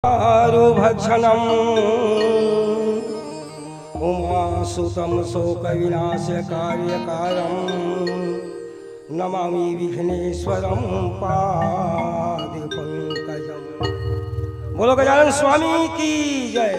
भक्षणम् उमासुतं शोकविनाशकार्यकारं नमामि विघ्नेश्वरं पादपङ्कजम्। बोलो गजानन स्वामी की जय।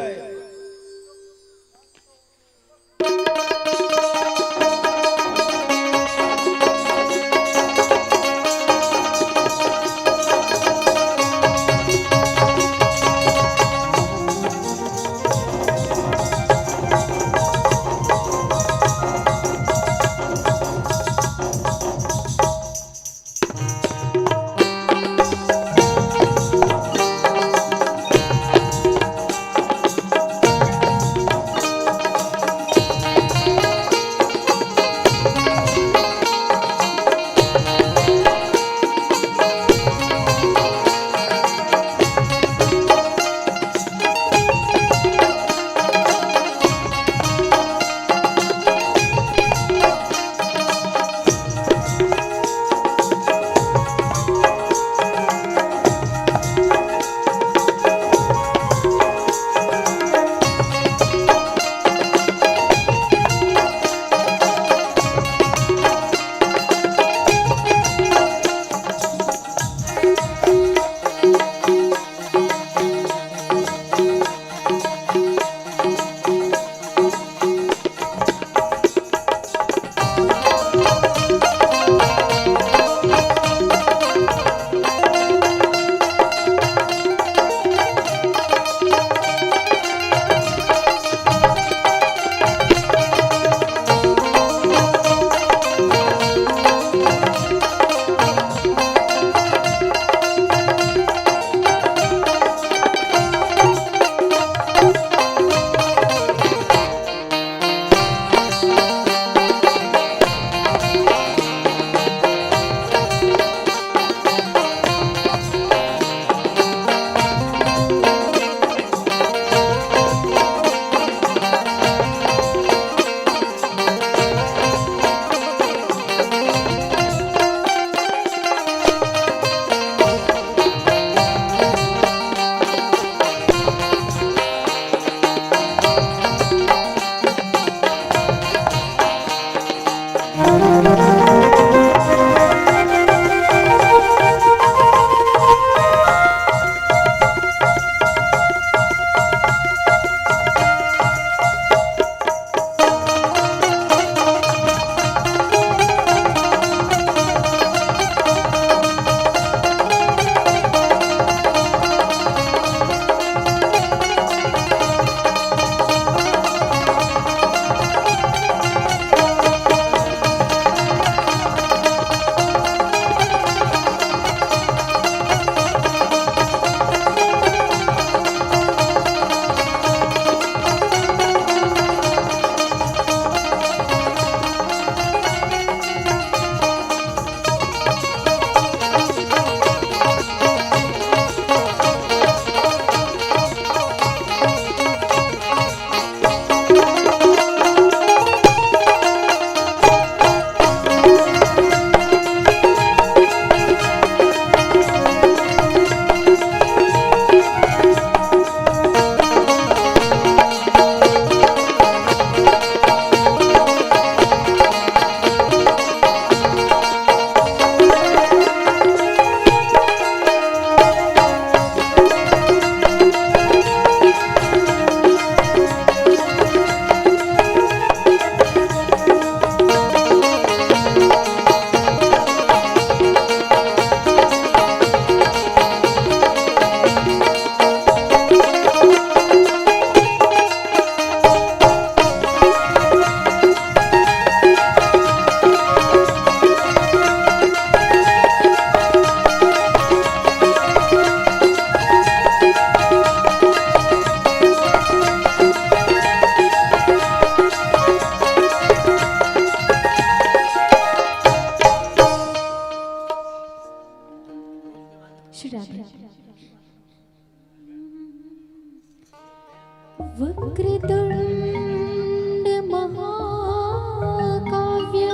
वक्रतुंड महाकाव्य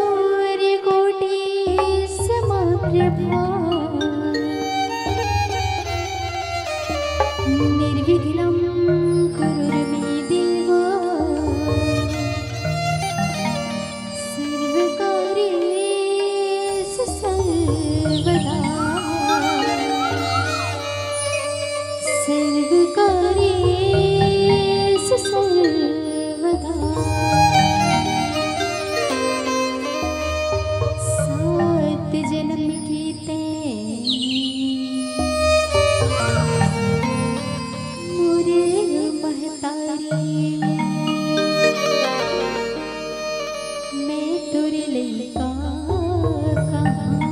सूर्यकोटि समा प्रभा निर्विघ्नं कुरु मे देवा सर्वकार्येषु सर्वदा सर्वकार्येषु सर्वदा सात जन्म की मोरे महतारी मैं तुर लइका कहाँ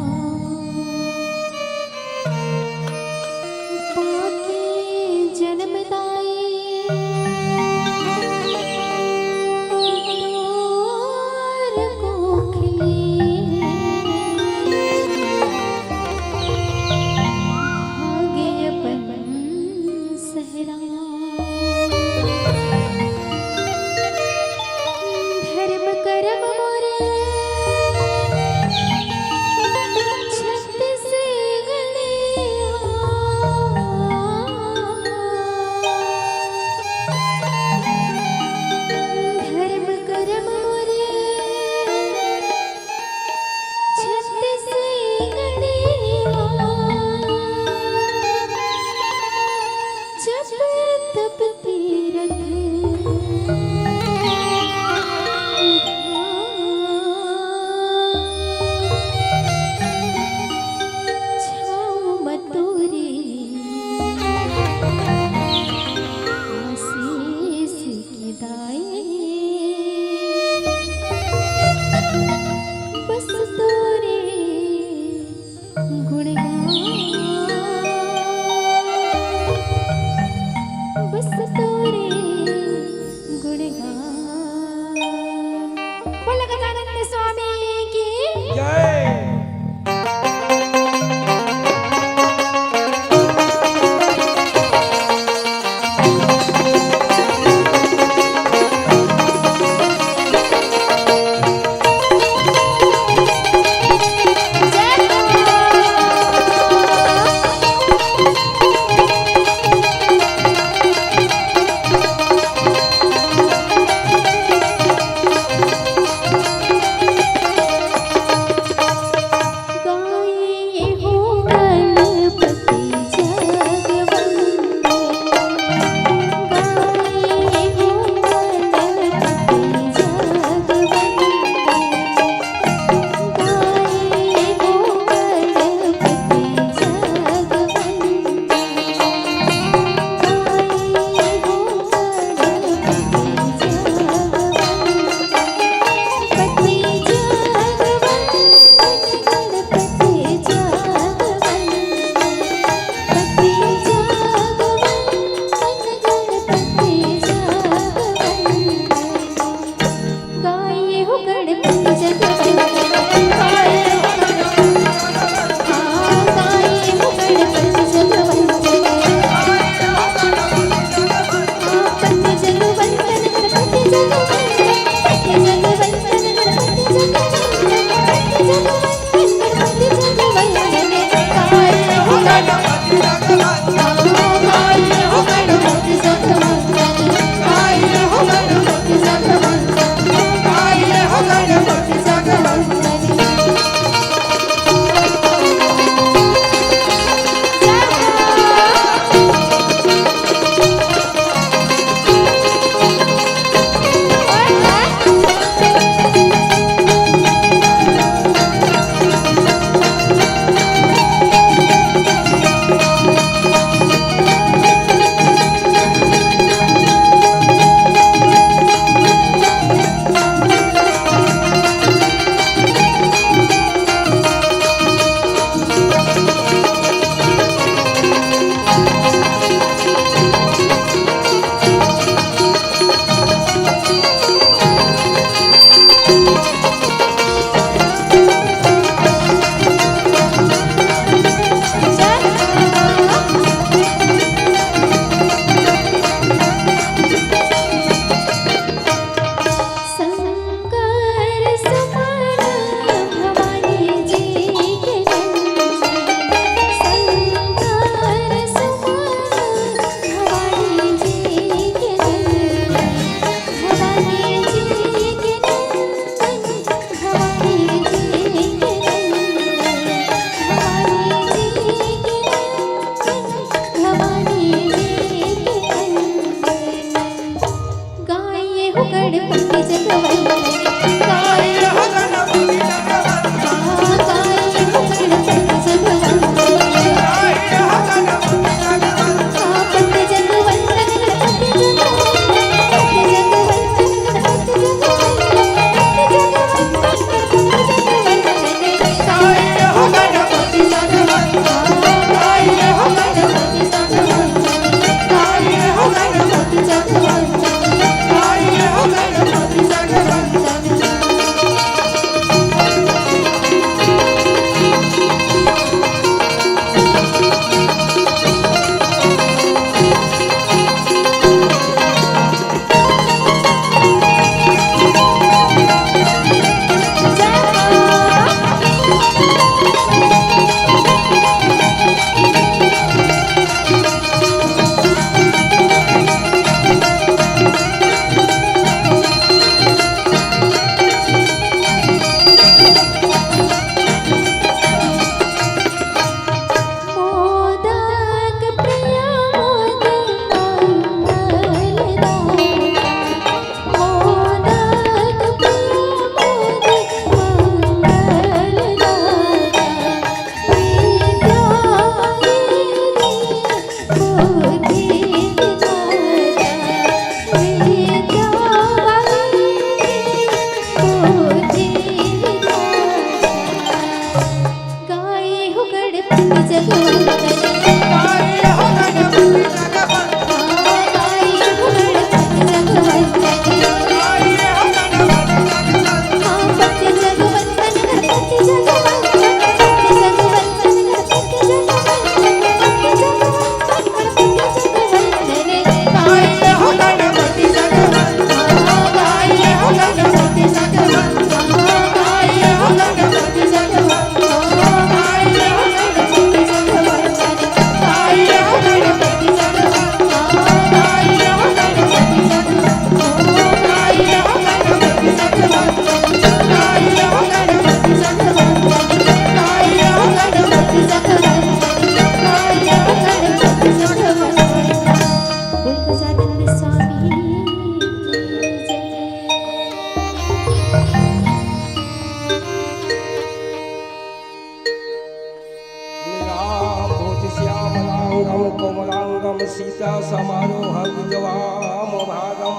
कोमलांगम सीता समारोह विद्वाम भागम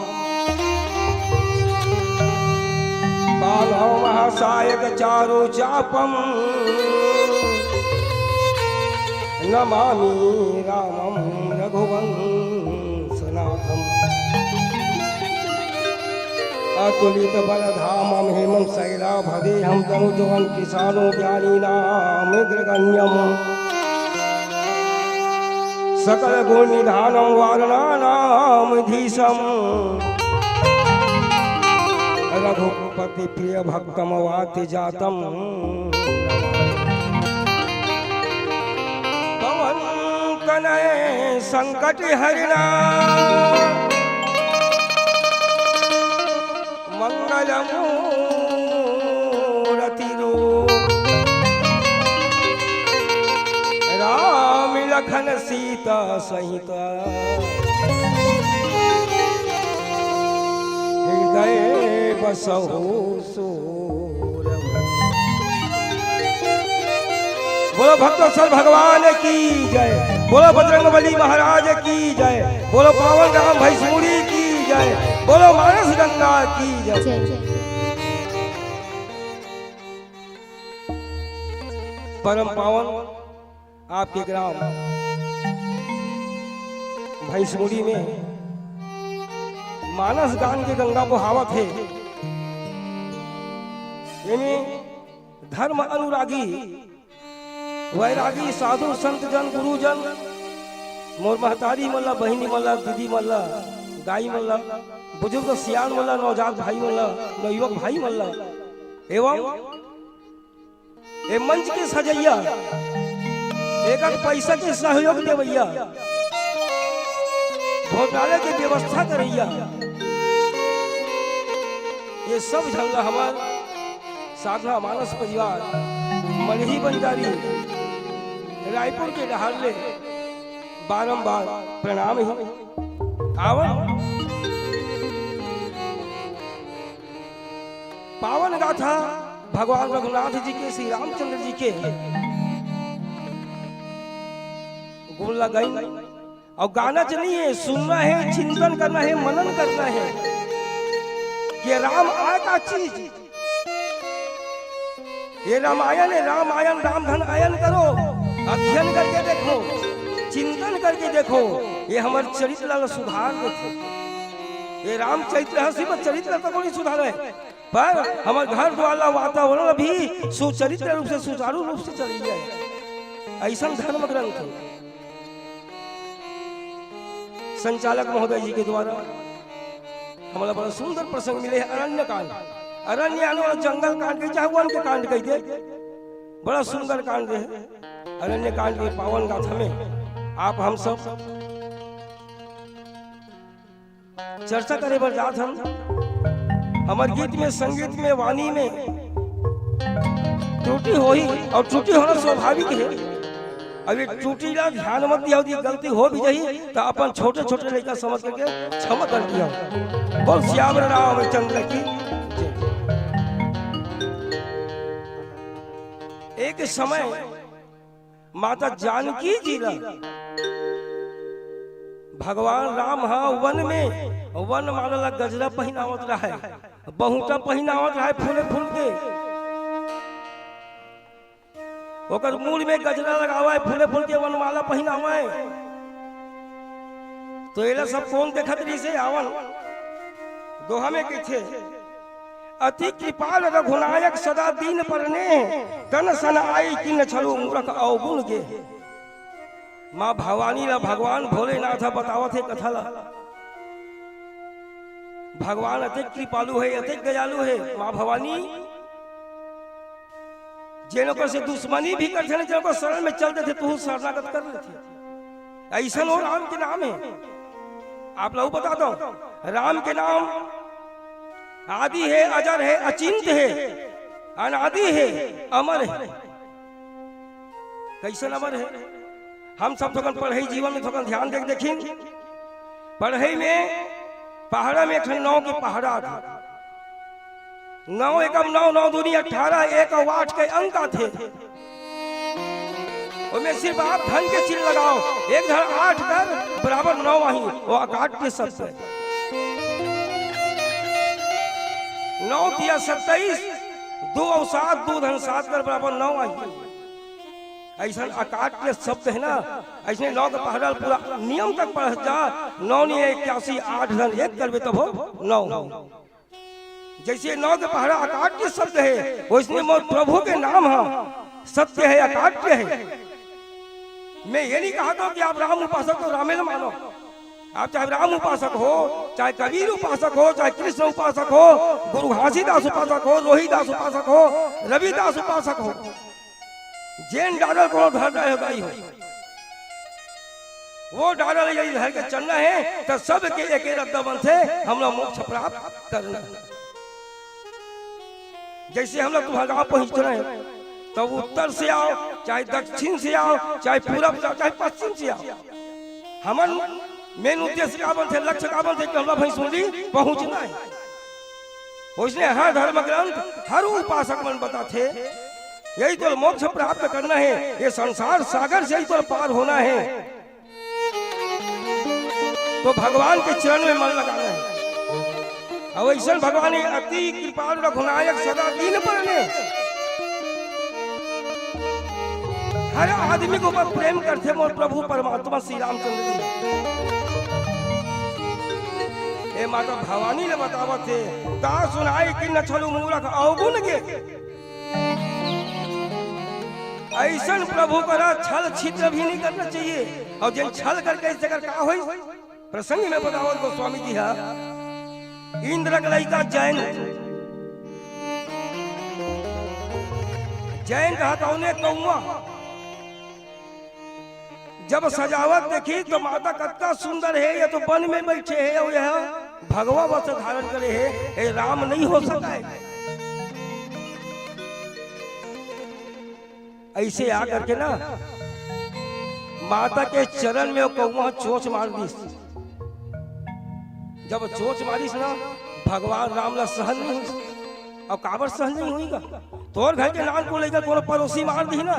बालो महासायक चारु चापम नमामि रामं रघुवंशनाथम अतुलित बलधामं हेमं शैलाभदेहं तनुजवन् किसानो ज्ञानीनां अग्रगण्यम् सकल गुण निधानं वारणानामधीशम् रघुपति प्रिय भक्तम वाति जातम पवन कनय संकट हरिणा मंगल मूरति रूप राम लखन सीता सहित हृदय बसहु सूरम। बोलो भक्तवत्सल भगवान की जय, बोलो बजरंगबली महाराज की जय, बोलो पावन राम भैंसुरी की जय, बोलो मानस गंगा की जय। परम पावन आपके ग्राम भैंसमुड़ी में मानस गान के गंगा बहावत है। यानी धर्म अनुरागी वैरागी साधु संत जन गुरुजन मोर महतारी मल्ला बहिनी मल्ला दीदी मल्ला दाई मल्ला बुजुर्ग सियान मल्ला नौजात भाई मल्ला नवयुवक भाई मल्ला एवं ए मंच के सजैया एक पैसा के सहयोग देवैया भोजनालय की व्यवस्था करैया ये सब झंडा हमार साधना मानस परिवार मलही बंजारी रायपुर के डहार ले बारंबार प्रणाम ही आवन पावन गाथा भगवान रघुनाथ जी के श्री रामचंद्र जी के गुण लगाई और गाना नहीं है, सुनना है, चिंतन करना है, मनन करना है कि राम आय का चीज ये रामायण है। रामायण राम धन आयन करो, अध्ययन करके देखो, चिंतन करके देखो, ये हमारे चरित्र सुधार देखो। ये राम चरित्र सिर्फ चरित्र तक नहीं सुधार है पर हमारे घर द्वार वातावरण भी सुचरित्र रूप से सुचारू रूप से चली जाए, ऐसा धर्म ग्रंथ है। संचालक महोदय जी के द्वारा हमारा बड़ा सुंदर प्रसंग मिले है अरण्य कांड। अरण्य आने वाला जंगल कांड के चाहे वन के कांड कहते बड़ा सुंदर कांड है। अरण्य कांड के पावन गाथा में आप हम सब चर्चा करे बर जात हम। हमारे गीत में, संगीत में, वाणी में त्रुटि हो ही और त्रुटि होना स्वाभाविक है। अभी त्रुटि ला ध्यान मत दिया, गलती हो भी जाही तो अपन छोटे छोटे लड़का समझ करके क्षमा कर दिया। बोल श्याम रामचंद्र की। एक समय माता जानकी जी ला भगवान राम वन में वन माला गजरा पहनावत रहा है, बहुटा पहनावत रहा है फूले फूल के। ओकर मूल में गजरा लगावा है, फूले फूल के वनमाला पहनावा है। तो एला सब कौन देखत रही से आवन दोहा में किथे अति कृपाल रघुनायक सदा दीन परने तन सन आई किन छलु मूरख अवगुण गे। माँ भवानी ला भगवान भोलेनाथ बतावत है कथा ला। भगवान अति कृपालु है, अति दयालु है। माँ भवानी जिनको से दुश्मनी भी करते थे, जिनको शरण में चलते थे तो शरणागत कर लेते। ऐसा हो राम के नाम है। आप लोग बता दो, राम के नाम आदि है, अजर है, अचिंत है, अनादि है, अमर है। कैसे अमर है? हम सब थोकन पढ़ाई जीवन में थोकन ध्यान देख देखिन। पढ़ाई में पहाड़ा में एक नौ के पहाड़ा था। 9 एकम 9 9 दूनी 18 1 और 8 के अंक थे। उनमें सिर्फ आप धन के चिन्ह लगाओ, 1 धन 8 कर बराबर 9 वही वो आकाट के शब्द है। 9 किया 27, 2 और 7 2 धन 7 कर बराबर 9 वही। ऐसा आकाट के शब्द है ना। ऐसे 9 का पहाड़ा पूरा नियम तक पढ़ जा। 9 नहीं 81 8 धन 1 करवे तब हो 9। जैसे 9 के पहाड़ा आकाट के शब्द है, वैसे मोर प्रभु के नाम है, सत्य है, अकाट्य है। मैं ये नहीं कहा था कि आप राम उपासक तो रामेण मानो। आप चाहे राम उपासक हो, चाहे कबीर उपासक हो, चाहे कृष्ण उपासक हो, गुरु घासीदास उपासक हो, रोहिदास उपासक हो, रविदास उपासक हो, जैन डालर को धर रहे हो, वो डालर यदि धर के चलना है तो सबके एक रद्दबन से हम लोग मोक्ष प्राप्त करना। जैसे हम लोग तुम्हारे गाँव पहुंच रहे हैं, तो उत्तर से आओ, चाहे दक्षिण से आओ, चाहे पूरब से आओ, चाहे पश्चिम से आओ, हमारे मेन उद्देश्य का बन थे, लक्ष्य का बन थे कि हम लोग सुनली पहुंचना है। उसने हर धर्म ग्रंथ हर उपासक मन बताते यही तो मोक्ष प्राप्त करना है, ये संसार सागर से ही तो पार होना है। तो भगवान के चरण में मन लगाना है। और ऐसा भगवान अति कृपालु रघुनायक सदा दीन परने, हर आदमी को ऊपर प्रेम करते मोर प्रभु परमात्मा श्री रामचंद्र जी। ए माता भवानी ने बतावत थे ता सुनाई कि न छलु मूरख अवगुण गे। ऐसा प्रभु का छल छिद्र भी नहीं करना चाहिए। और जिन छल करके इस जगह का हुई प्रसंग में बतावत को स्वामी जी है। इंद्र का जैन जैन कहा था उन्हें कौआ। जब सजावट देखी तो माता कितना सुंदर है, ये तो वन में बैठे है और यह भगवा वस्त्र धारण करे है, ये राम नहीं हो सकता है। ऐसे आकर के ना माता के चरण में कौआ चोंच मार दी। जब चोंच मारिस ना भगवान राम ला सहन नहीं हुई। और काबर सहन नहीं हुईगा, तोर घर के नाम को लेकर कोनो पड़ोसी मार दी ना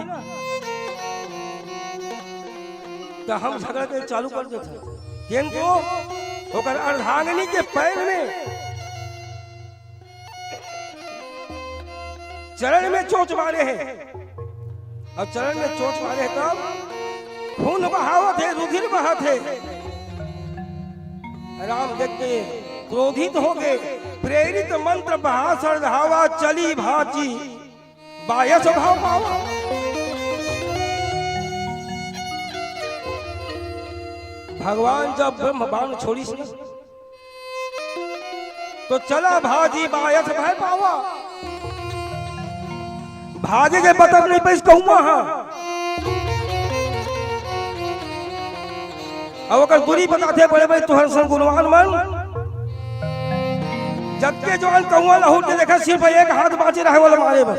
तो हम झगड़ा के चालू कर देते। किंतु ओकर अर्धांगिनी के पैर में चरण में चोंच मारे हैं। और चरण में चोंच मारे तब खून बहावत है, रुधिर बहत है। राम देख के क्रोधित हो गए। प्रेरित मंत्र बहा सरधावा चली भाची बायस भाव पावा। भगवान जब ब्रह्म बाण छोड़ी से तो चला भाजी बायस भय पावा। भागे के पता नहीं पैस कहूँ अब अगर दूरी बताते बड़े बड़े तुहर सन गुणवान मन। जबकि जो कौआ लहूट के देखा सिर्फ एक हाथ बाचे रहे वाले मारे में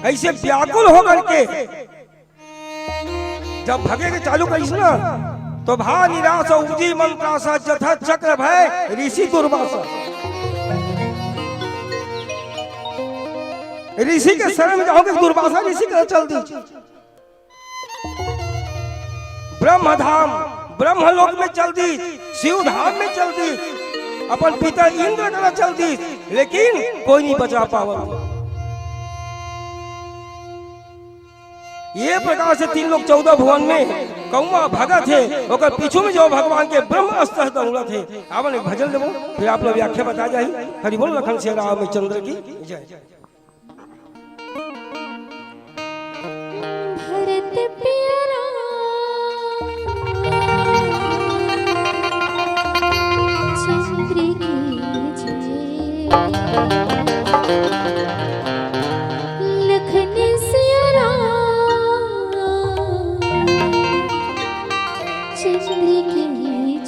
ऐसे व्याकुल होकर के जब भगे के चालू करीस ना तो भा निराश उपजी मन त्रासा जथा चक्र भय ऋषि दुर्वासा। ऋषि के शरण में जाओगे दुर्वासा ऋषि के चल दी। ब्रह्मधाम ब्रह्मलोक में चल दी, शिव धाम में चल दी, अपन पिता इंद्र का चल दी, लेकिन कोई नहीं बचा पावा। ये प्रकार से 3 लोग 14 भुवन में कौआ भगत थे ओकर पीछू में जो भगवान के ब्रह्म अस्त्र दौड़त थे। आवन एक भजन देबो फिर आप लोग व्याख्या बता जाही। हरि बोल लखन से राम चंद्र की जय। भरत प्यारा चंद्र की जय। लखन सिया राम चंद्र की जय।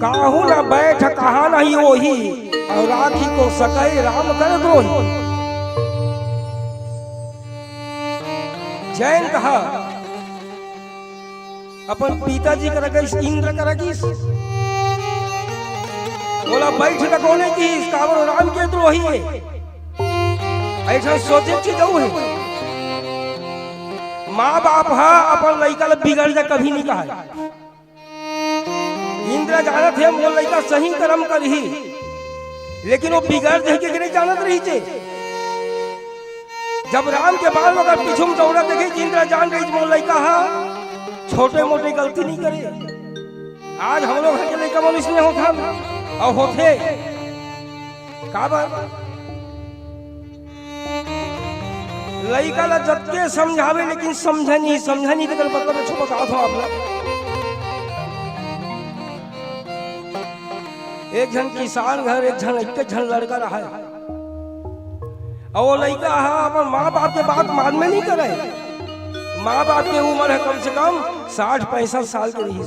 काहू न बैठ कहा नहीं ओही और राखी को सकै राम कर द्रोही। जैन कहा अपन पिताजी कर गईस इंद्र कर गईस बोला बैठ का कोने की कावर राम के द्रोही है, ऐसा सोचे कि जाऊ है। माँ बाप हा अपन लड़का ल बिगड़ जा कभी नहीं कहा। इंद्र जानत है मोर लड़का सही कर्म करही, लेकिन वो बिगड़ जाए के नहीं जानत रही चे। जब राम के बाल अगर पीछू में दौड़ा देखे इंद्र जान रही मोर लड़का हा छोटे मोटे गलती नहीं करे। आज हम लोग के लड़का मनुष्य में होता और होते का लड़का ला जबके समझावे लेकिन समझनी तो मतलब छुपा का था आप। एक जन किसान घर एक जन लड़का रहा है और वो लड़का अपन माँ बाप के बात मान में नहीं करे। माँ बाप की उम्र है कम से कम 60-65 साल की रही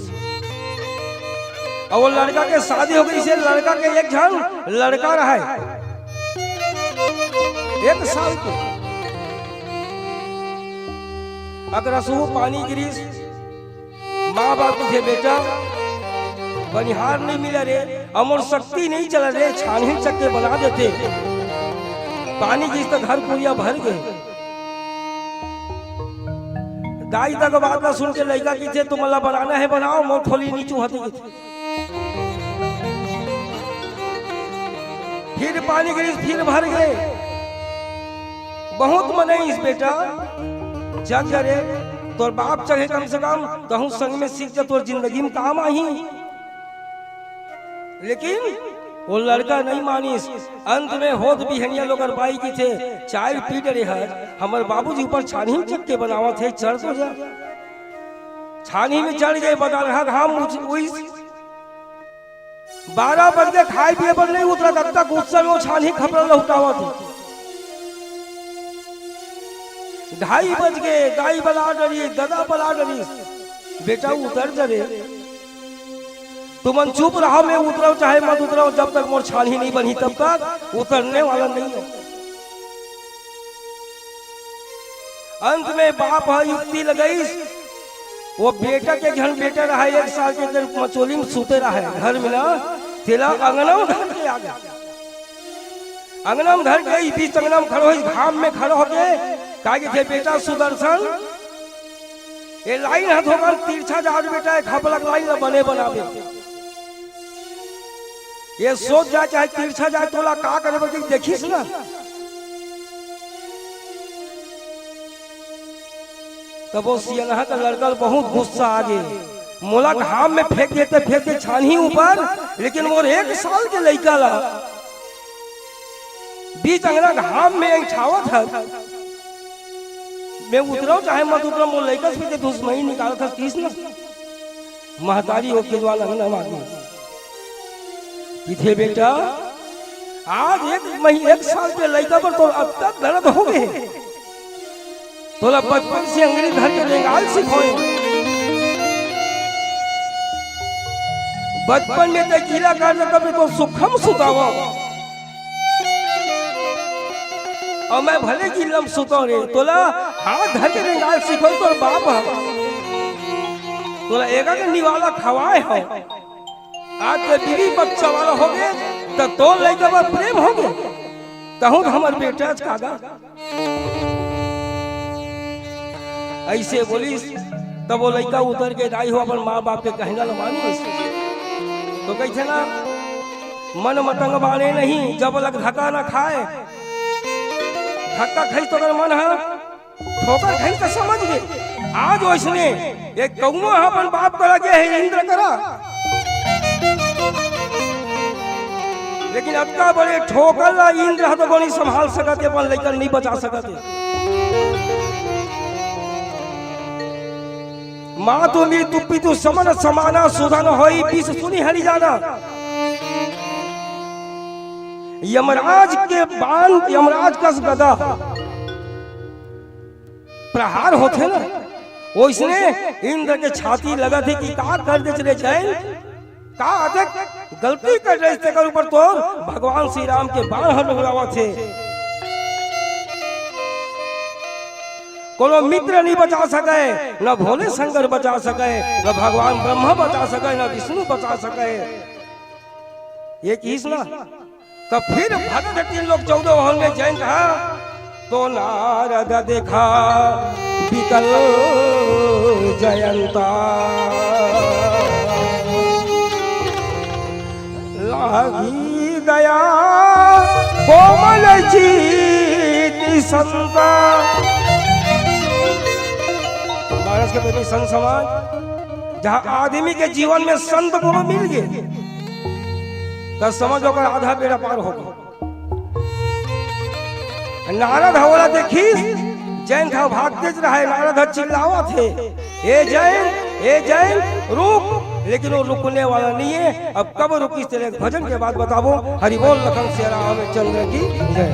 और वो लड़का के शादी हो गई से लड़का के एक जन लड़का रहा है 1 साल के। अगर असू पानी गिरीश माँ बाप तुझे बेटा बनिहार नहीं मिला रे, अमर शक्ति नहीं चला रे, छानही चक्के बना देते पानी जिस तक घर पुरिया भर गए। दाई तक बात सुन के लड़का की थे तुम अल्लाह बनाना है बनाओ, मोर खोली नीचू हते फिर पानी गिरीश फिर भर गए। बहुत मने इस बेटा जग करे तोर बाप चढ़े कम से कम कहूँ संग में सीख जा तोर जिंदगी में काम आई। लेकिन वो लड़का नहीं मानीस। अंत में होत बिहनिया लोग बाई की थे चाय पीट रहे हैं हमारे बाबूजी ऊपर छानी में चक्के बनावा थे चढ़ तो जा छानी में चढ़ गए बता रहा घाम 12 बज के खाए पिए पर नहीं उतरा तब तक गुस्सा में वो छानी खपड़ा लौटावा थी। 2:30 बज गए गाय बला डरी गदा बला डरी बेटा उतर जरे तुम चुप रहो मैं उतराओ चाहे मत उतराओ जब तक मोर छानी नहीं बनी तब तक उतरने वाला नहीं है। अंत में बाप युक्ति लगाई वो बेटा के घर बेटा रहा 1 साल के अंदर मचोली में सूते रहा है घर में ना तेला अंगना में धर के आ गया। अंगना में धर के बीच अंगना में खड़ो घाम में खड़ो हो गए कहा थे बेटा सुदर्शन ये लाइन हाथ होकर तिरछा जाट बेटा खपलक लाइन न बने बनावे ये सोच जाए चाहे तिरछा जाए तोला का करे बल्कि देखिस ना। तब वो सियनहा का लड़का बहुत गुस्सा आ गए मोला घाम में फेंक देते छानी ऊपर, लेकिन वो 1 साल के लड़का ला बीच अंगना घाम में ऐठावत था। मैं उतराऊ चाहे मत उतरा मोर लड़का से दुश्मनी निकाला था तीस न महतारी हो के द्वारा अंगना मांगी थे बेटा आज 1 साल के लड़का पर तो अब तक दर्द हो गए तोला बचपन से अंग्रेजी धर के रेंगाल सिखोए। बचपन में तो कीला काट कभी तो सुखम सुतावा और मैं भले गिलम सुतो रे तोला हाथ धर के रेंगाल सिखो तो बाप तोला एका के निवाला खवाए हो आज के बीवी बच्चा वाला हो गए तो तो लड़का पर प्रेम हो गए कहूँ हमारे बेटा कागा ऐसे बोली तब वो लड़का उतर के दाई हो अपन माँ बाप के कहना न मानी तो कहते ना मन मतंग बाने नहीं जब लग धक्का न खाए धक्का खाई तो अगर मन है ठोकर खाई तो समझ गए आज वैसने एक कौआ अपन बाप करा गया है इंद्र करा लेकिन अक्का बड़े ठोकर ला इंद्र तो नहीं संभाल सकते अपन लेकर नहीं बचा सकते। माँ तो मेरी तुप्पी तू समन समाना सुधन होई बीस सुनी हरी जाना। यमराज के बाण यमराज कस गदा प्रहार होते ना वैसने इंद्र के छाती लगा थे कि का कर दे चले जाए का अधिक गलती कर रहे थे कर ऊपर तो भगवान श्री राम के बाण हलवा थे कोनो मित्र नहीं बचा सके न भोले शंकर बचा सके न भगवान ब्रह्मा बचा सके न विष्णु बचा सके। ये कीस ना तो फिर भक्त 3 लोग 14 भवन में जैन कहा तो नारद देखा विकल जयंता लागी दया कोमल चीति संता। भारत के प्रेमी संत समाज जहाँ आदमी के जीवन में संत गुरु मिल गए तो समझ होकर आधा बेड़ा पार होगा। नारद हवला देखी जैन था भागते रहे, नारद चिल्लावा थे ए जैन रुक, लेकिन वो रुकने वाला नहीं है। अब कब रुकी तेरे भजन के बाद बताबो। हरि बोल लखन श्री रामचंद्र की जय।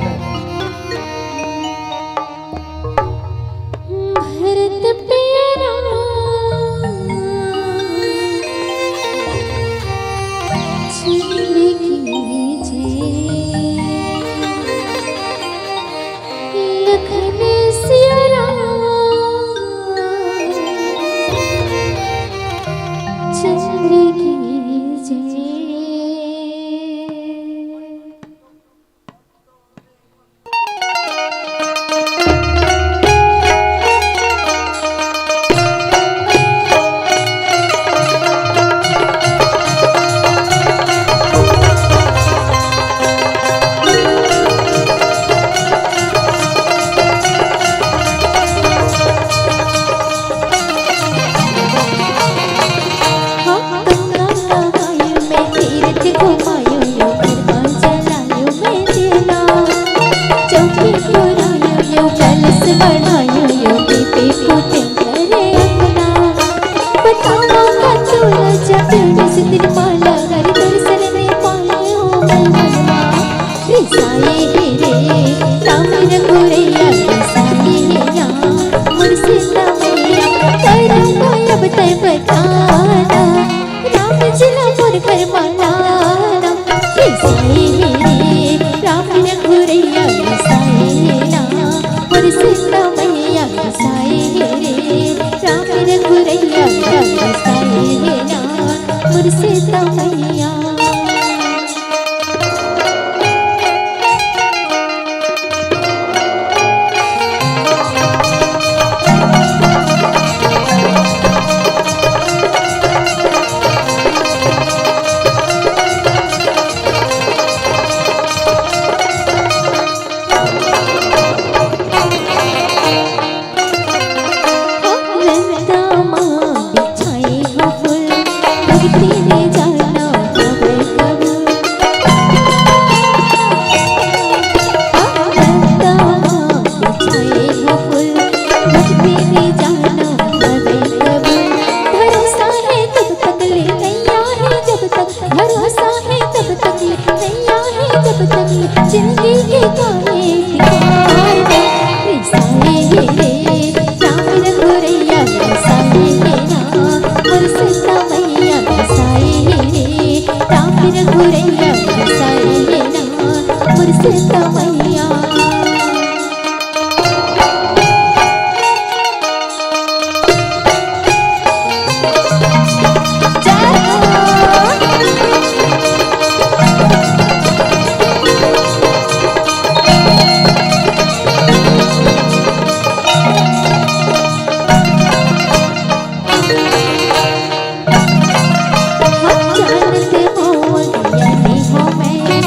भरत प्यारा चंद्र की जय, लखन सिया राम चंद्र की जय। जानते हो मैं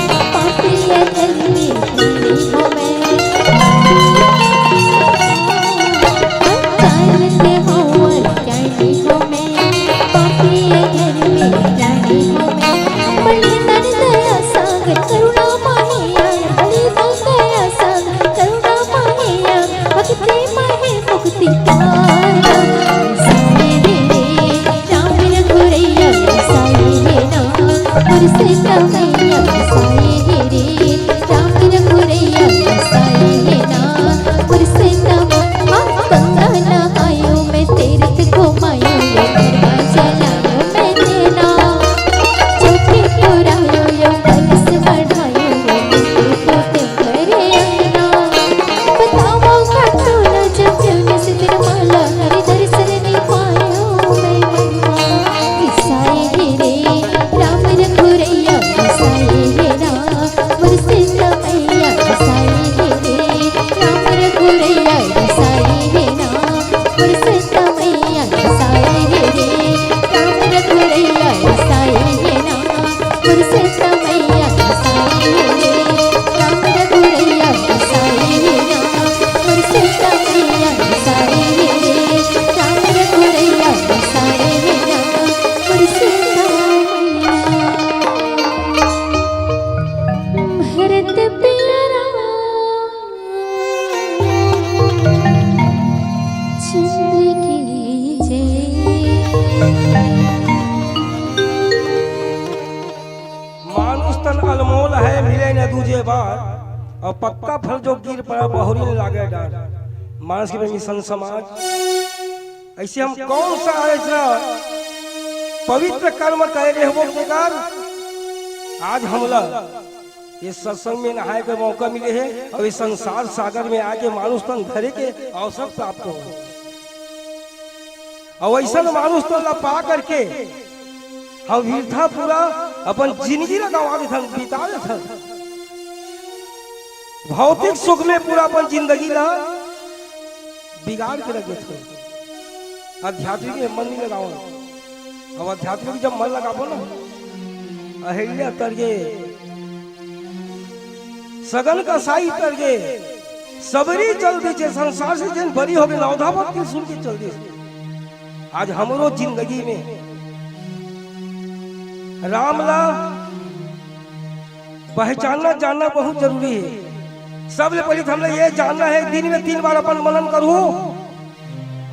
के बाद और पक्का फल जो गिर पड़ा बहुरी ने लागे डार। मानस के प्रेमी संत समाज ऐसे हम कौन सा ऐसा पवित्र कर्म कर रहे हो बेकार। आज हमला इस सत्संग में नहाए के मौका मिले है और इस संसार सागर में आके मानुष तन धरे के अवसर प्राप्त हो और ऐसा मानुष तो ला पा करके हम वीरथा पूरा अपन जिंदगी लगावा दे थन बिता दे थन भौतिक सुख में पूरा अपन जिंदगी ला बिगाड़ के रख देते। आध्यात्मिक में मन नहीं लगाओ अब आध्यात्मिक जब मन लगाबो ना अहिल्या करगे सगन का साई करगे सबरी चल दीचे संसार से जन बरी हो गए नौधा भक्ति सुन के चल दी। आज हमरो जिंदगी में रामला पहचानना जानना बहुत जरूरी है। सबसे पहले हमने ये जानना है दिन में 3 बार अपन मनन करूं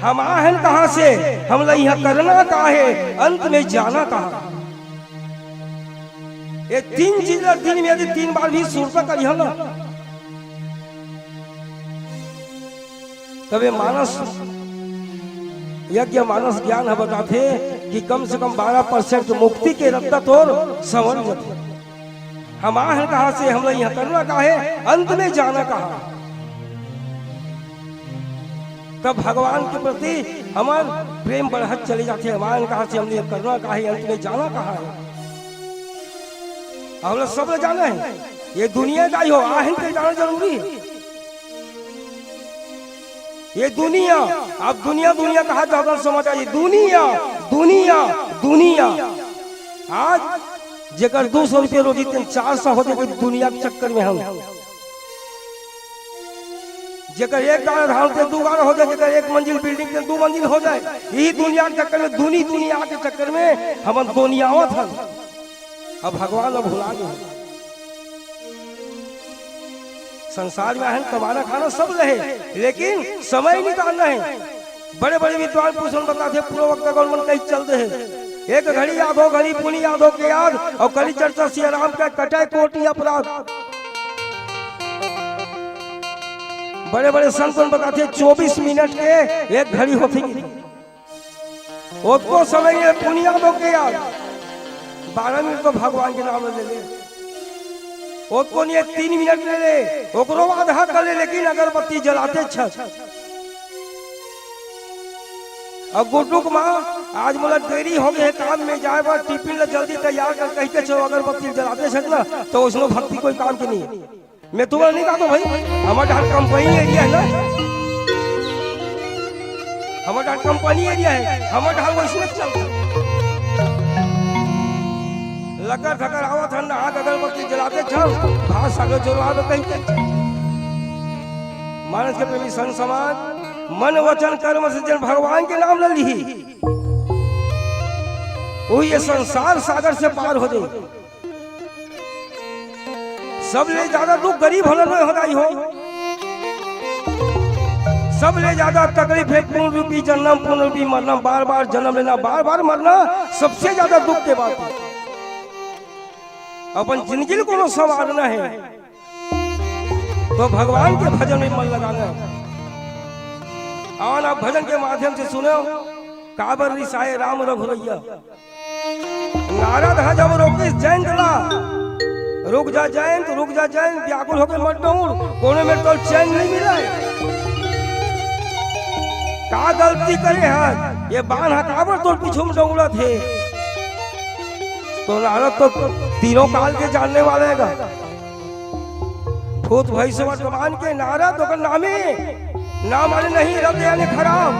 हम आहन कहां से हमला यहाँ करना कहा है अंत में जाना कहा। ये 3 चीज दिन में यदि 3 बार भी सुरता करी हम ना तबे मानस यज्ञ मानस ज्ञान है बताते कि कम से कम 12% मुक्ति के रत्ता तोर समझ जाते। हम आहन कहा से हम यहाँ करना कहा है अंत में जाना कहा। तब भगवान के प्रति हमार प्रेम बढ़त चले जाते। हमारे कहा से हमने करना कहा है अंत में जाना कहा है। हम लोग सब जाना है ये दुनिया का ही हो आहन के जाना जरूरी है। ये दुनिया अब दुनिया दुनिया कहा जाता समझ आइए दुनिया दुनिया दुनिया। आज जेकर 200 रुपये रोजी 400 होते कोई दुनिया के चक्कर में हम जेकर 1 गाड़ धान के 2 गाड़ हो जाए जेकर 1 मंजिल बिल्डिंग के 2 मंजिल हो जाए यही दुनिया के चक्कर में दुनिया के चक्कर में हम दुनियावत हन। अब भगवान अब भुला गए संसार में है कमाना खाना सब रहे लेकिन समय निकालना है। बड़े बड़े विद्वान पुरुषों बताते पूरा वक्त गवर्नमेंट कहीं चलते हैं एक घड़ी याद हो घड़ी पुनी याद हो के याद और कली चर्चा श्री राम का कटाए कोटि अपराध। बड़े बड़े संतों बताते 24 मिनट के 1 घड़ी होती उसको समय पुनी याद हो के याद 12 मिनट तो भगवान के नाम ले ले उसको नहीं 3 मिनट ले ले ओकरो आधा कर ले लेकिन अगरबत्ती जलाते अब गुड्डू माँ आज मतलब देरी हो गई है काम में जाए बार टिफिन ला जल्दी तैयार कर कहते चलो अगरबत्ती जलाते सकना तो उसमें भक्ति कोई काम की नहीं है। मैं तुम्हें नहीं कहा भाई हमारे यहाँ कंपनी एरिया है ना हमारे यहाँ कंपनी एरिया है हमारे यहाँ वैसे चलता लकर थकर आवा था ना आग अगरबत्ती जलाते छल भात सागर जोरवा दो कहीं मानस के प्रेमी संत समाज मन वचन कर्म से जन भगवान के नाम ले ली वो ये संसार सागर से पार हो जाए। सब ले ज्यादा दुख गरीब होने में हो रही हो सब ले ज्यादा तकलीफ है पूर्ण रूपी जन्म पूर्ण रूपी मरना बार बार जन्म लेना बार बार मरना सबसे ज्यादा दुख के बात है। अपन जिंदगी को संवारना है तो भगवान के भजन में मन लगाना है। और आप भजन के माध्यम से सुनो काबर रिसाए राम रघुरैया नारद है जब रोके जैन ला रुक जा जैन व्याकुल होकर मत दौड़ कोने में तो चैन नहीं मिला है का गलती करे है ये बाण हटावर तो पीछे में दौड़ा थे तो नारद तो तीनों काल के जानने वाले का भूत भई से वर्तमान के नारद तो नामे ना माने नहीं रब यानी खराब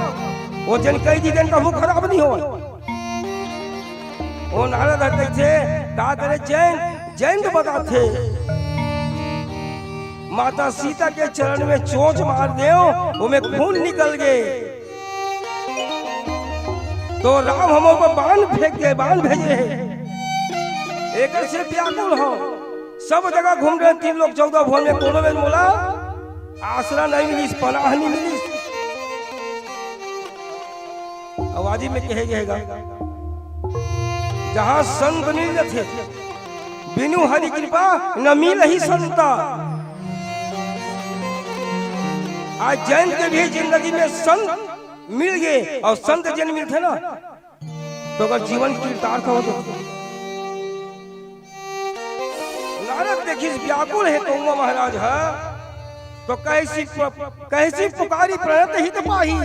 वो जन कई दिन कभू खराब नहीं हो वो नारद कैसे का करे जैन तो बताते माता सीता के चरण में चोंच मार दे उनमें खून निकल गए तो राम हम ऊपर बाण फेंक दे बाण भेजे एक से व्याकुल हो सब जगह घूम रहे 3 लोग 14 भवन में कोनो में बोला आसरा नहीं मिली पनाह नहीं मिली आवाजी में कहेगा जहां संत मिल थे बिनु हरि कृपा न मिल ही संता। आज जैन के भी जिंदगी में संत मिल गए और संत जन मिलते ना तो अगर जीवन कीर्तार्थ हो तो नारद देखिस व्याकुल है कौआ महाराज है तो कैसी पुकारी प्रणत हित पाही।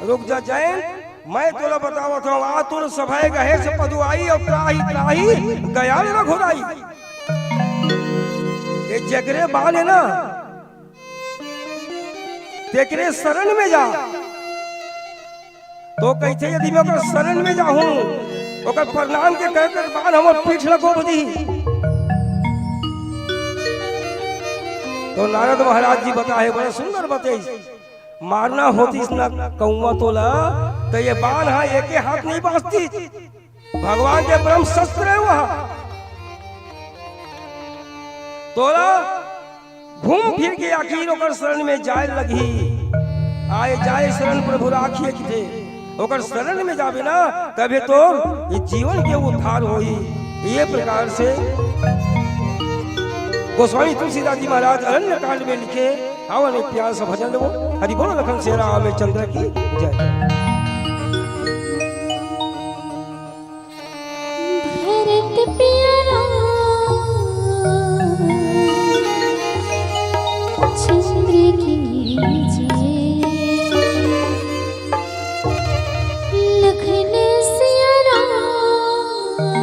रुक जा जैन, मैं तोला बतावत हूँ आतुर सभय गहे से पदुआई और त्राही त्राही गयाल रघुराई। ये जगरे बाल है ना तेकरे शरण में जा तो कैसे यदि मैं ओकर शरण में जाऊं ओकर प्रणाम के कहकर बाद हमर पीठ लगो बदी। तो नारद महाराज जी बताए बड़े सुंदर बते मारना होती ना कौआ तोला तो ये बाण है एक हाथ नहीं बाजती भगवान के ब्रह्म शस्त्र है वह तोला घूम फिर के आखिर ओकर शरण में जाए लगी। आए जाए शरण प्रभु राखिए थे ओकर शरण में जावे ना तबे तो ये जीवन के उद्धार होई। ये प्रकार से गोस्वामी तुलसीदास जी महाराज अरण्य कांड में लिखे आवन एक प्यार सा भजन वो हरि बोलो लखन सेरा आवे चंद्र की जय। भरत प्यारा चंद्र की जय लखन सिया चंद्र की जय।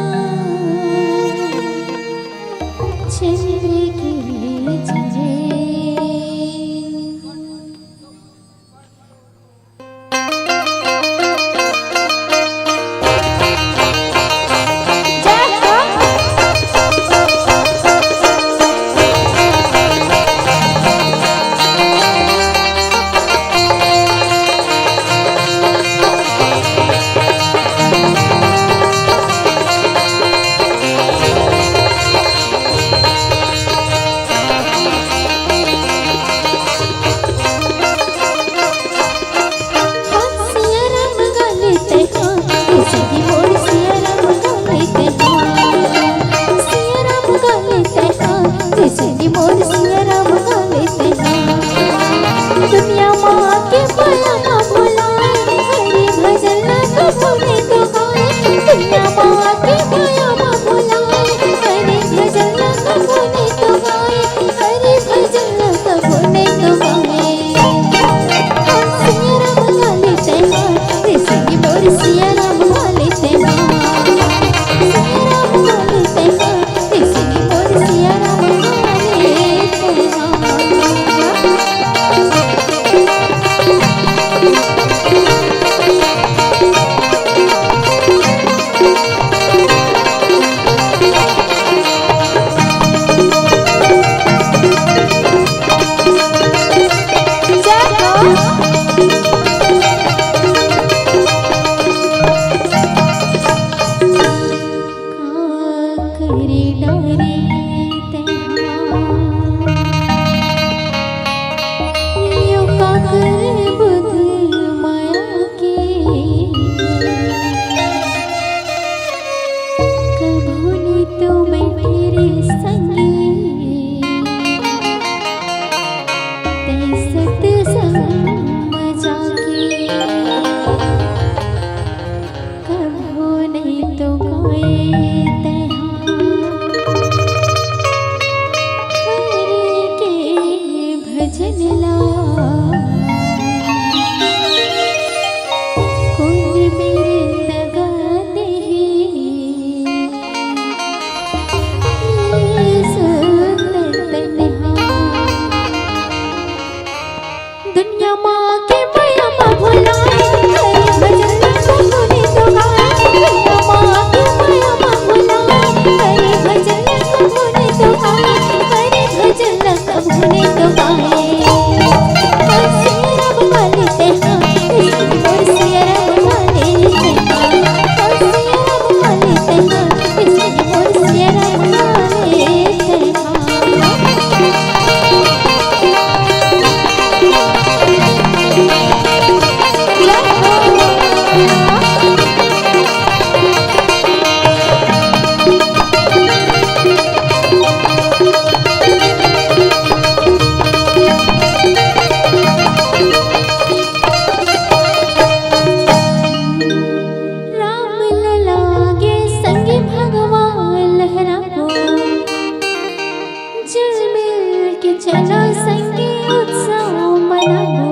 चलो संगे उत्सव मनाबो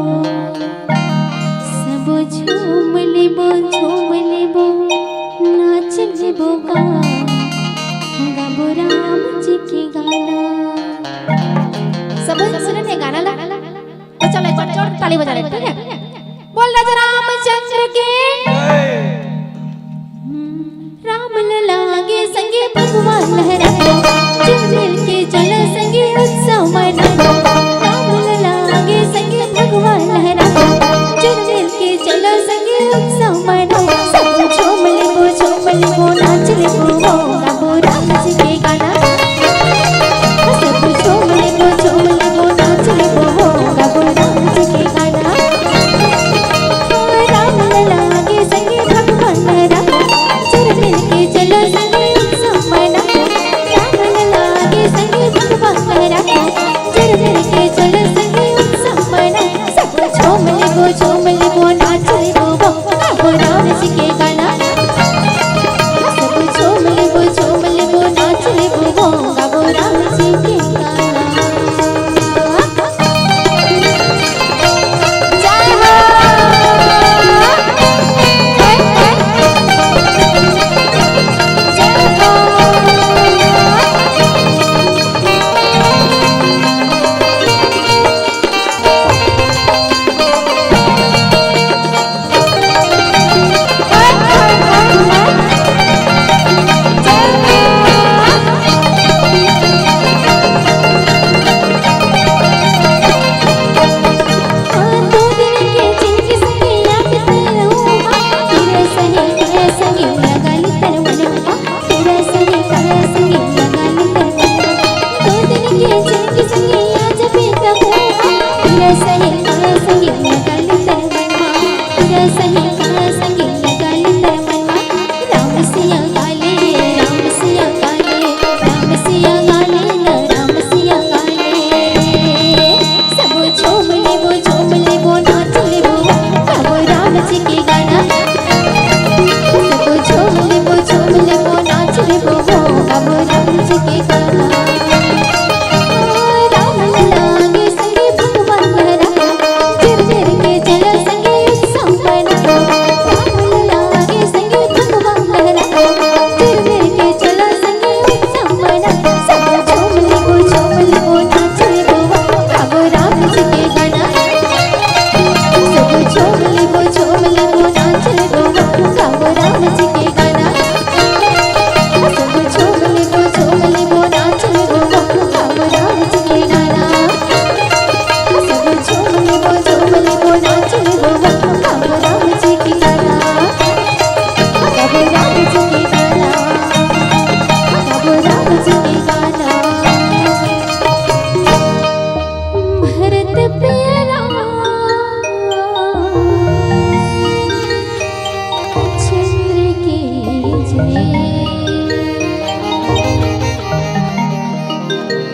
सब झूम लेबो नाच लेबो गाबो राम जी के गाना। सब सुने गाना ला तो चलो चोट ताली बजा रहे ठीक है। बोल राजा रामचंद्र के राम लला के संगे भगवान लहराओ मिल के चलो संगे उत्सव मनाओ। राम लला के संगे भगवान लहराओ मिल के चलो संगे उत्सव मनाओ। सब झूम लेबो नाच लेबो गाबो राम जी के गाना। सब झूम लेबो नाच लेबो गाबो राम जी के गाना। राम लला के संगे भगवान लहराओ मिल के चलो संगे उत्सव मनाओ। राम लला के संगे भगवान लहराओ मिल के चलो संगे उत्सव मनाओ। सब झूम लेबो नाच लेबो गाबो राम जी के गाना। सब झूम लेबो नाच लेबो गाबो राम जी के गाना। जय हो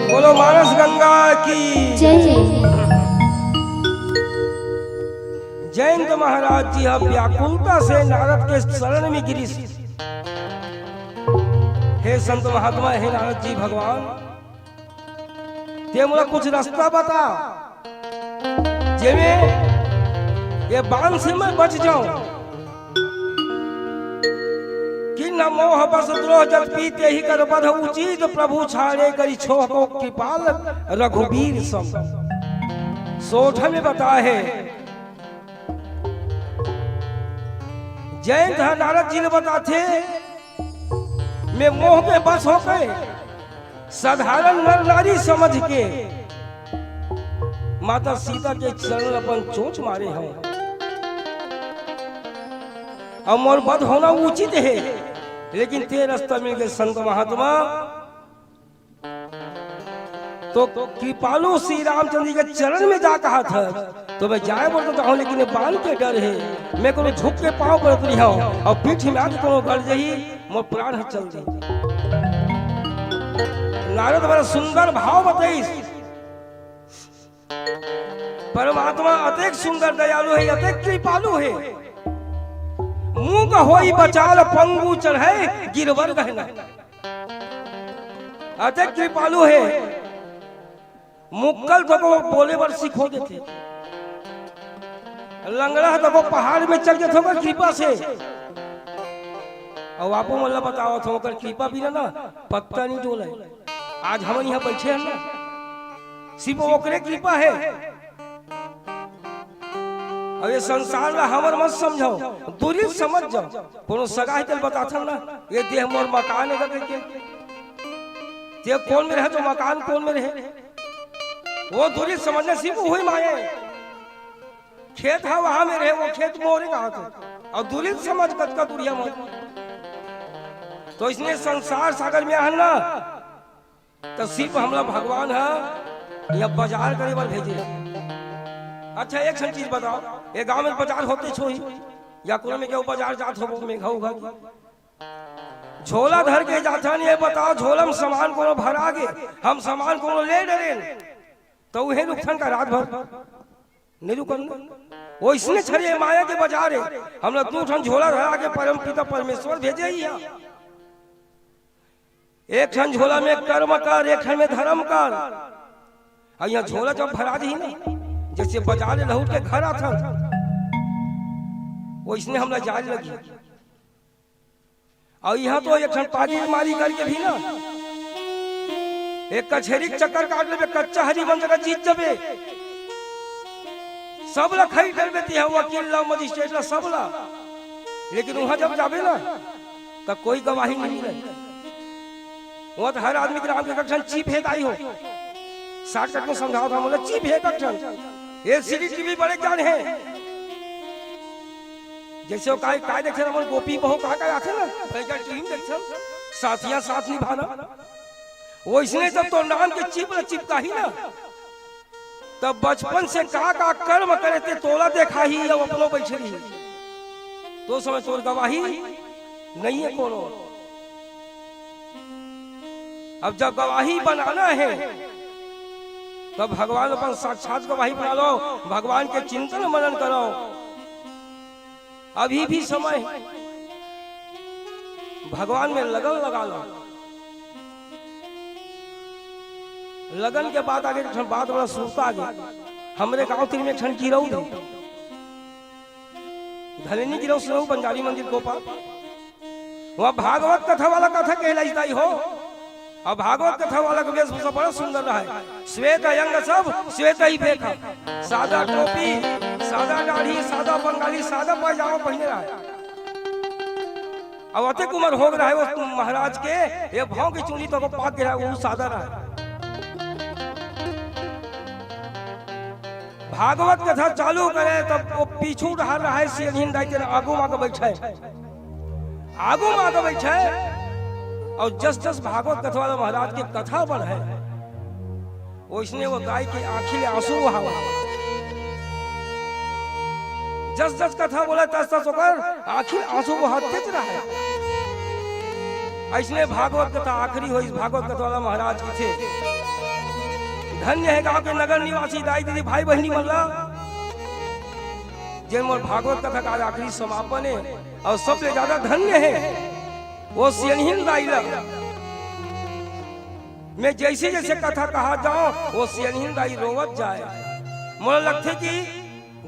बोलो मानस गंगा की जय। जयंत महाराज जी अब व्याकुलता से नारद के शरण में गिरी। हे संत महात्मा, हे नारद जी भगवान, ते मोला कुछ रास्ता बता जेमे ये बाण से मैं बच जाऊं कि न मोह बस द्रोह जल पीते ही कर बध उचित प्रभु छाड़े करी छोह को कृपाल रघुबीर सम। सोठ में बता है जयंत नारद जी ने बताते मैं मोह में बस हो गए साधारण नर नारी समझ के माता सीता के चरण अपन चोंच मारे हैं। अब मोर बध होना उचित है, लेकिन ते रास्ता मिल गए संत महात्मा तो कृपालु श्री रामचंद्र जी के चरण में जा कहा था तो मैं जाए बोलता चाहूँ, लेकिन बाल के डर है मैं को झुक के पाँव पर उतरी हूँ और पीठ में आके को गड़ जाही मोर प्राण चल दी। नारद बड़ा सुंदर भाव बताई, परमात्मा अतेक सुंदर दयालु है, अतेक कृपालु है। मुंह का होई बचाल पंगु चढ़े गिरवर गहना, अतेक कृपालु है। मुक्कल तो को बोले बर सिखो देते, लंगड़ा तो को पहाड़ में चल जाते होगा कृपा से। और आपको मतलब बताओ तो कर कृपा भी ना पत्ता नहीं डोले। आज हम यहाँ बैठे हैं ना सिर्फ ओकरे कृपा है। और ये संसार में हमर मत समझो, दूरी समझ जाओ। कोनो सगाई तल बताता ना ये देह मोर मकान है करके, ते कौन में रहे तो मकान कौन में रहे, वो दूरी समझने सिर्फ वही माया है। खेत है वहां में रहे, वो खेत मोरे कहा थे, और दूरी समझ कत का दुनिया मत। तो इसने संसार सागर में है ना तो सिर्फ हमला भगवान है या बाजार करे बार भेजे। अच्छा एक चीज बताओ, ये गांव में बाजार होते छो ही या कोनो में क्यों बाजार जात हो में घाव घा झोला धर के जाता नहीं। ये बताओ झोला में सामान कोनो भरा गे, हम सामान कोनो ले डरे तो वही नुकसान का रात भर नहीं रुकन। वो इसने छड़े माया के बाजार है, हम लोग दो ठन झोला धरा के परम पिता परमेश्वर भेजे ही है। एक ठन झोला में कर्म कर, एक ठन में धर्म कर। और यहाँ झोला जब भरा दी ना जैसे बाजार लहूट के घर आता वो इसने हमला जाल लगी। और यहाँ तो एक ठन पानी मारी करके भी ना एक कचहरी चक्कर काट ले, कच्चा हरी बन जगह जीत जबे सब ला खई कर देती है, वकील ला मजिस्ट्रेट ला सब ला। लेकिन वहां जब जाबे ना तो कोई गवाही नहीं मिले। वहां तो हर आदमी के नाम के कक्षण चीफ है दाई हो, 60 कट में समझाओ था बोले चीफ है कक्षण ये सीसीटीवी बड़े जान है। जैसे वो काय देखे ना गोपी बहु का आते ना पैसा टीम देखे साथियां साथ निभाना, वो इसने जब तो नाम के चिपका ही ना तब बचपन से का कर्म करे थे तोला देखा ही अब अपनो बैठे रही तो समय तोर गवाही नहीं है कोनो। अब जब गवाही बनाना है तब भगवान अपन साक्षात गवाही बना लो, भगवान के चिंतन मनन करो। अभी भी समय भगवान में लगन लगा लो। लगन के बाद आगे बात बड़ा सुनता आगे हमरे गांव तीन में क्षण गिरऊ धलेनी गिरऊ सुनऊ बंजारी मंदिर गोपाल, वहां भागवत कथा वाला कथा कहलाई हो। और भागवत कथा वाला का वेशभूषा बड़ा सुंदर रहा है, श्वेत अंग सब श्वेत ही फेंका, सादा टोपी सादा दाढ़ी सादा बंगाली सादा पैजामा पहने रहा है। अब अतिक उम्र हो रहा है वो महाराज के ये भाव की चुनी तो को पाक गिरा वो सादा रहा है। भागवत कथा चालू करे तब वो पीछू रहा है सियहिन दाई के आगू मां के बैठे आगू मां के बैठे। और जस भागवत कथा वाला महाराज की कथा बढ़े वो इसने वो गाय की आंखी में आंसू बहावा। जस कथा बोला तस होकर आखिर आंसू बहाते रहा है। इसने भागवत कथा आखिरी हो इस भागवत कथा वाला महाराज की थे। धन्य है गांव के नगर निवासी दाई दीदी भाई बहनी मल्ला जिन मोर भागवत कथा का आखिरी समापन है। और सबसे ज्यादा धन्य है वो सियनहीन दाई मैं जैसे जैसे कथा कहा जाओ वो सियनहीन दाई रोवत जाए। मोला लगते कि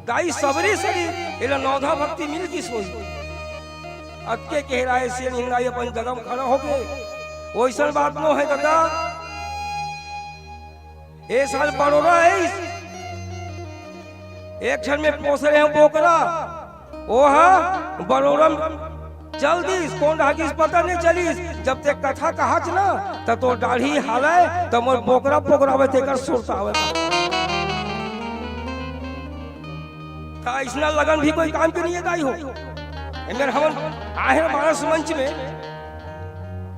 दाई सबरी सरी इला नौधा भक्ति मिल की सोई अतके कह रहा है सियनहीन दाई अपन जगह में खड़ा हो गए। वो ऐसा बात नो है दादा ये साल बड़ोरा है एक क्षण में पोस रहे हैं बोकरा वो है बड़ोरा चल दीस कौन ढाकिस पता नहीं चलीस जब तक कथा कहाच ना तब तो दाढ़ी हाले तब मोर बोकरा पोकरावे तेकर सुरता आवे था। इसना लगन भी कोई काम के नहीं है दाई हो। मेरे हम आहे मानस मंच में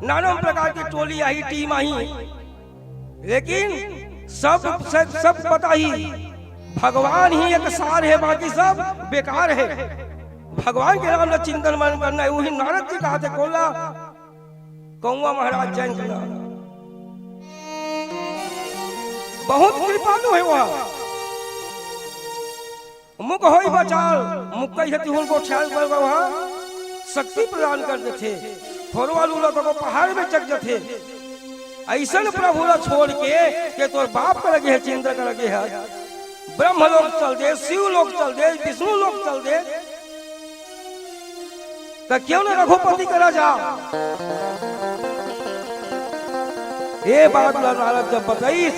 नाना प्रकार की टोली आई टीम आई लेकिन सब पता ही भगवान ही एक सार है बाकी सब बेकार है। भगवान के नाम में चिंतन मन करना है। वही नारद जी कहा थे कोला कौआ महाराज जैन का बहुत कृपालु है वहां मुख हो बचाल मुख कही उनको ख्याल कर वहां शक्ति प्रदान कर देते थोड़ा वालू तो पहाड़ में चक जाते ऐसन प्रभु ला छोड़ के तोर बाप का लगे है, चंद्र का लगे है, ब्रह्म लोक चल दे, शिव लोक चल दे, विष्णु लोक चल दे, तो क्यों न रघुपति करा जा। ये बात नारद जब बताईस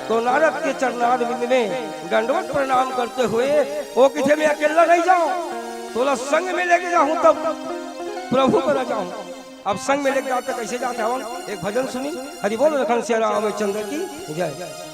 तो नारद के चरणार बिंद में दंडवत प्रणाम करते हुए वो किसी में अकेला नहीं जाऊं, तोला संग में लेके जाऊं तब प्रभु करा जाऊं। अब संग में लेके जाते कैसे जाते हवन, एक भजन सुनी। हरि बोल लखन सिया रामचंद्र की जय।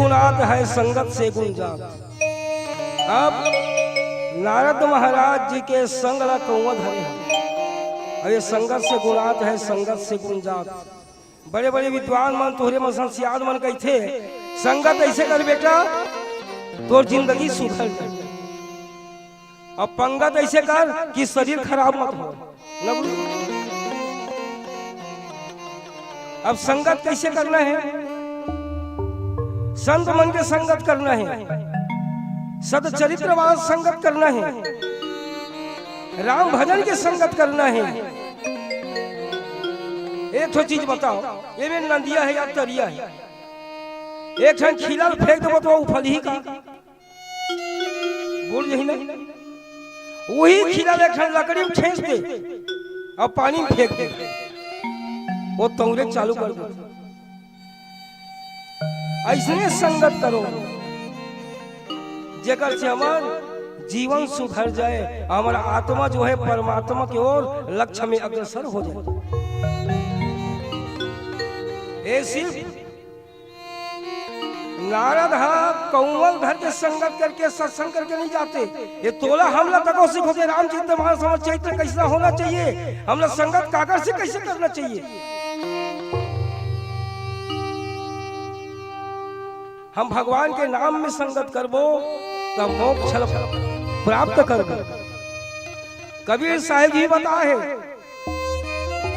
गुणात है संगत से गुण जात। अब नारद महाराज जी के संग ला कौआ धरे हैं। अरे संगत से गुणात है संगत से गुण जात। बड़े बड़े विद्वान मन तोहरे मन संस्याद मन कहते संगत ऐसे कर बेटा तो जिंदगी सुधर जाए, और पंगत ऐसे कर कि शरीर खराब मत हो न बोलो। अब संगत कैसे करना है? संत मन के संगत करना है, सदचरित्र वाला संगत करना है, राम भजन के संगत करना है। एक तो चीज बताओ, ये में नंदिया है या तरिया है? एक क्षण खिला फेंक दो तो उफल ही का बोल यही नहीं, वही खिला एक क्षण लकड़ी में ठेस दे और पानी में फेंक दे, वो तौरे चालू कर दो। ऐसने संगत करो जेकर से हमार जीवन सुधर जाए, हमारा आत्मा जो है परमात्मा की ओर लक्ष्य में अग्रसर हो जाए। ये सिर्फ नारद कौवल धर के संगत करके सत्संग करके नहीं जाते, ये तोला हमला तको सीखोगे रामचरित मानस चरित्र कैसा होना चाहिए, हमला संगत काकर से कैसे करना चाहिए। हम भगवान के नाम में संगत करबो तब मोक्ष प्राप्त करबो। कबीर साहिब जी बताए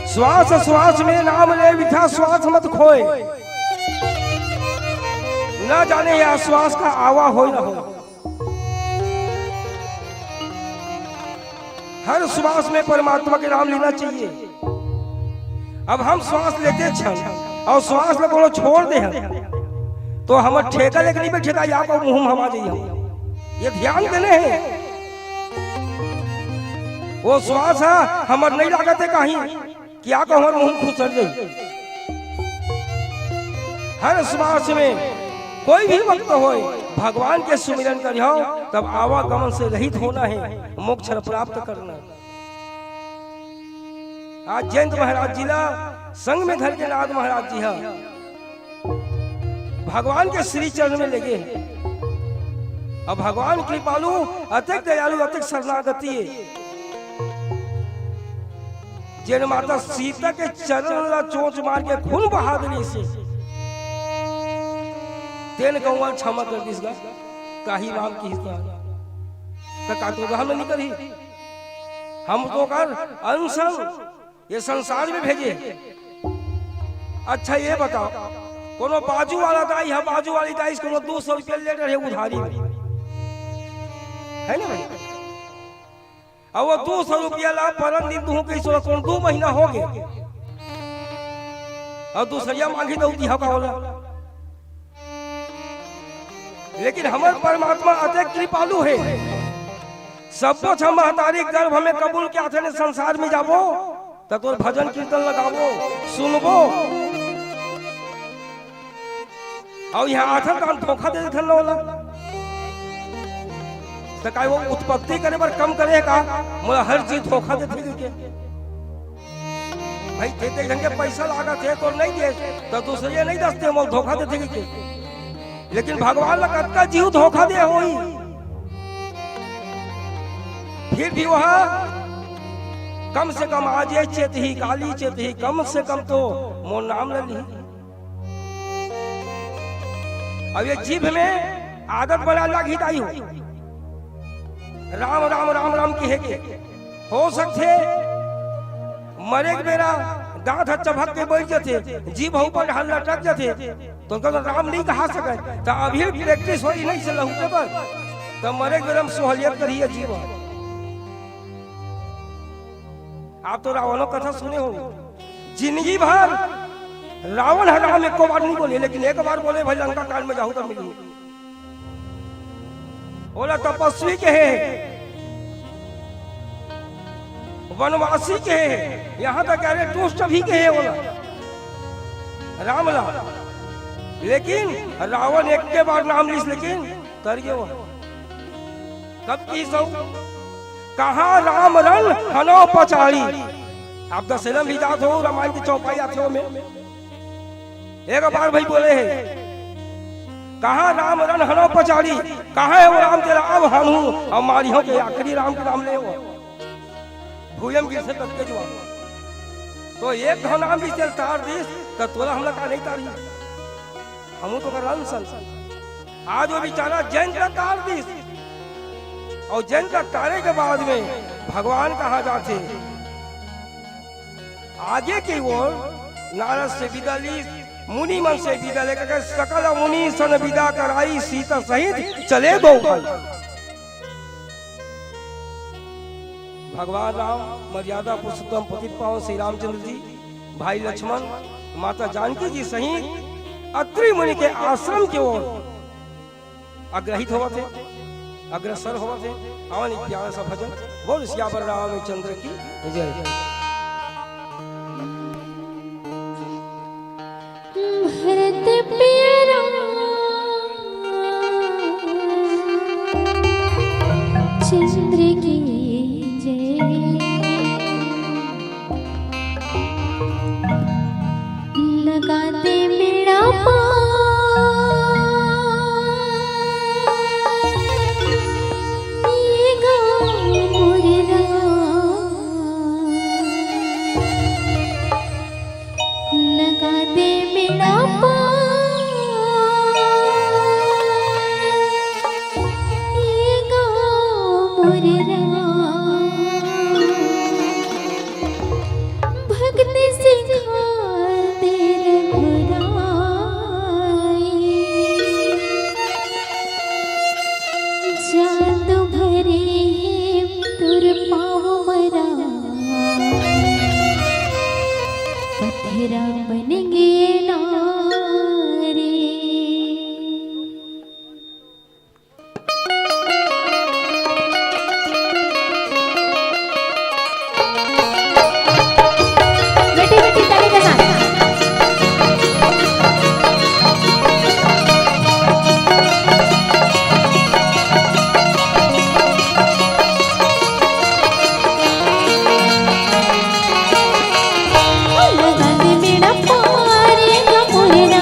श्वास श्वास में नाम ले विथा श्वास मत खोए, न जाने यह श्वास का आवा हो न हो। हर श्वास में परमात्मा के नाम लेना चाहिए। अब हम श्वास लेते क्षण और श्वास में कोनो छोड़ दे हम तो हम ठेका लेकर नहीं बैठेगा, यहाँ को मुंह हवा जाइए, ये ध्यान देने हैं। वो श्वास है हमार नहीं लागत है कहीं क्या को हमारे मुंह खुसर जाए। हर श्वास में कोई भी वक्त हो भगवान के सुमिरन करियो, तब आवागमन से रहित होना है, मोक्ष प्राप्त करना। आज जयंत महाराज जी ला संग में धर के नाथ महाराज जी है भगवान के श्री चरण में लगे। अब भगवान कृपालु अतिक दयालु अतिक शरणागति जिन माता सीता के चरण ला चोंच मार के खून बहा देने से तेन कौवा क्षमा कर दिस काही राम की हिस्सा का हम नहीं करी, हम तो कर अनशन ये संसार में भेजे। अच्छा ये बताओ कोनो बाजू वाला दाई है, बाजू वाली दाई कोनो 200 रुपया ले रहे उधारी में है ना भाई, अब वो 200 रुपया ला परम दिन दूं के सो कौन 2 महीना हो गए और दूसरिया मांगी तो दी हका होला। लेकिन हमारे परमात्मा अतिक कृपालु है, सब कुछ हम महतारी गर्भ हमें कबूल के आथे ने संसार में जाबो तब तो भजन कीर्तन लगाबो सुनबो, और यहाँ आठन काम धोखा दे देथन होला तो काय वो उत्पत्ति करे पर कम करे का मोला हर चीज धोखा देथे के भाई देते ढंग के पैसा लागा थे तो नहीं दे तो दूसरे नहीं दसते मोल धोखा देथे के। लेकिन भगवान ला कतका जीव धोखा दे होई, फिर भी वह कम से कम आज ये चेत ही काली चेत ही कम से कम तो मोर नाम ले ली। अब ये जीभ में आदत बना लगी दाई हो राम राम राम राम की है के हो सकते मरे के बेरा दांत चबक के बैठ जाते जीभ ऊपर ढाल लटक जाते तो राम नहीं कहा सके तो अभी प्रैक्टिस हो नहीं से लहुटे पर तो मरे के बेरा में सोहलियत करिए जीव। आप तो रावणों कथा सुने हो जिंदगी भर रावण है राम एक बार नहीं बोले, लेकिन एक बार बोले भाई लंका कांड में जाऊं तो मिलूं। बोला तपस्वी के है वनवासी के है यहाँ तक कह रहे दुष्ट भी के है बोला राम ला, लेकिन रावण एक के बार नाम लिस लेकिन तरिए वो कब की सौ कहा राम रन हनो पचाड़ी। आप दशहरा भी जाते हो रामायण की चौपाई आते हो में एक बार भाई बोले हैं कहा राम रन हनो पचाड़ी, कहा है वो राम तेरा अब हनु हम मारी हो के आखिरी राम के नाम ले हो भूयम गिर से कटके जुआ तो एक घो नाम भी तेल तार दिस तो तोला हमला का नहीं तारी हमू तो कर सन आज वो बेचारा जैन का तार दिस और जैन का तारे के बाद में भगवान कहा जाते आगे की ओर नारद से विदा ली, मुनि मन से विदा लेकर सकल मुनि सन विदा कराई, सीता सहित चले दो भाई। भगवान राम मर्यादा पुरुषोत्तम पतित पावन श्री रामचंद्र जी, भाई लक्ष्मण, माता जानकी जी सहित अत्रि मुनि के आश्रम की ओर अग्रहित हुआ थे, अग्रसर हुआ थे। आवन प्यारा सा भजन बोल सियावर रामचंद्र की जय। भरत प्यारा चंद्र की जय, लगा दे मेरा बनेंगे नारे। बेटी बेटी ताली के साथ लगा दे मेरा पारे का मोरना